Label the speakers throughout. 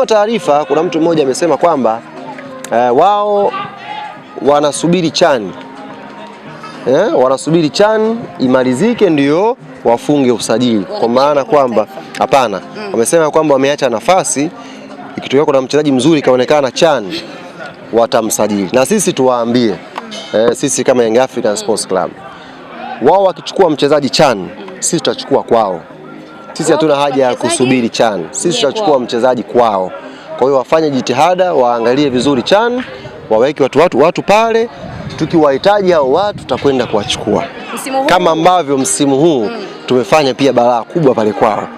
Speaker 1: Taarifa, kuna mtu mmoja amesema kwamba wao wanasubiri CHAN wanasubiri CHAN imalizike ndio wafunge usajili, kwa maana kwamba hapana, wamesema kwamba wameacha nafasi, ikitokea kuna mchezaji mzuri kaonekana CHAN watamsajili. Na sisi tuwaambie sisi kama Young African Sports Club, wao wakichukua mchezaji CHAN, sisi tutachukua kwao. Sisi hatuna haja ya kusubiri CHAN, sisi tutachukua mchezaji kwao. Kwa hiyo wafanye jitihada, waangalie vizuri CHAN, waweke watu pale, tukiwahitaji hao watu tutakwenda kuwachukua. Kama ambavyo msimu huu tumefanya pia balaa kubwa pale kwao.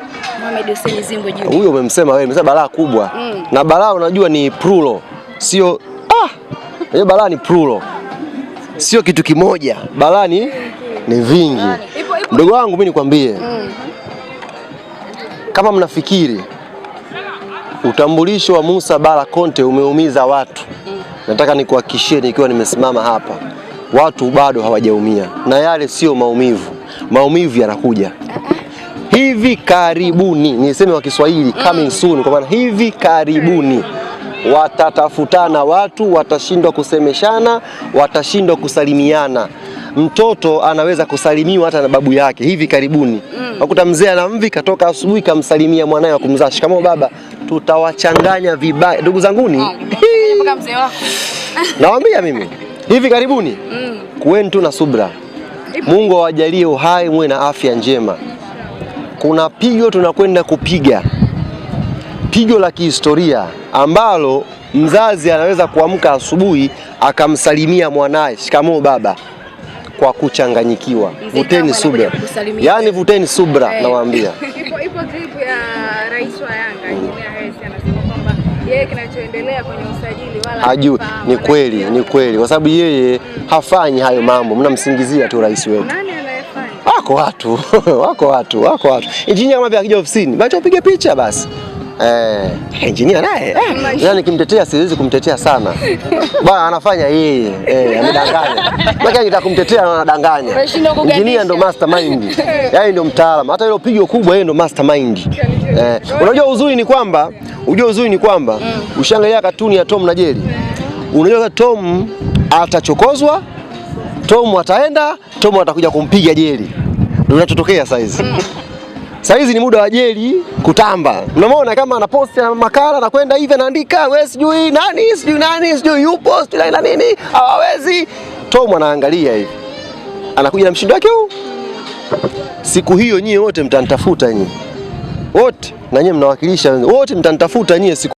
Speaker 2: Mohamed Hussein Zimbo Junior.
Speaker 1: Huyo umemsema wewe, umesema balaa kubwa. Na balaa unajua ni plural. Sio hiyo balaa ni plural. Sio kitu kimoja. Balaa ni vingi. Mdogo wangu mimi nikwambie. Kama mnafikiri utambulisho wa Musa Bala Conte umeumiza watu, nataka nikuhakikishie nikiwa nimesimama hapa, watu bado hawajaumia, na yale sio maumivu. Maumivu yanakuja hivi karibuni, niseme kwa Kiswahili coming soon, kwa maana hivi karibuni watatafutana watu, watashindwa kusemeshana, watashindwa kusalimiana. Mtoto anaweza kusalimiwa hata na babu yake hivi karibuni. Wakuta mzee ana mvi katoka asubuhi kamsalimia mwanae wa kumzaa, shikamoo baba. Tutawachanganya vibaya ndugu zanguni.
Speaker 2: Mpaka mzee wako.
Speaker 1: Nawaambia mimi hivi karibuni kuweni tu na subra. Mungu awajalie uhai, muwe na afya njema. Kuna pigo tunakwenda kupiga, pigo la kihistoria ambalo mzazi anaweza kuamka asubuhi akamsalimia mwanae shikamoo baba kwa kuchanganyikiwa. Vuteni subra, yani vuteni subra, nawaambia.
Speaker 2: Ipo clip ya rais wa Yanga Engineer Hersi anasema kwamba yeye kinachoendelea kwenye usajili wala
Speaker 1: hajui. Ni kweli kwa sababu yeye hafanyi hayo mambo, mnamsingizia tu rais wetu.
Speaker 2: Nani anayefanya?
Speaker 1: Wako watu. Engineer kama akija ofisini, bacha upige picha basi. Engineer naye yani kimtetea siwezi kumtetea sana. Bwana anafanya yeye, amedanganya. Lakini nitakumtetea na anadanganya. Engineer ndo mastermind. Yeye ndo mtaalamu. Hata ile pigo kubwa yeye ndo mastermind. Unajua uzuri ni kwamba ushangalia katuni ya Tom na Jerry. Unajua Tom atachokozwa, Tom ataenda, Tom atakuja kumpiga Jerry. Ndio kinachotokea saizi. Saizi ni muda wa Jerry kutamba. Unamwona kama anaposti makala na kwenda hivi anaandika wewe sijui nani sijui yupo sijui na nini hawawezi. Tom anaangalia hivi, anakuja na mshindo wake huu. Siku hiyo nyie wote mtanitafuta nyie wote, na nyie mnawakilisha wote, mtanitafuta nyie siku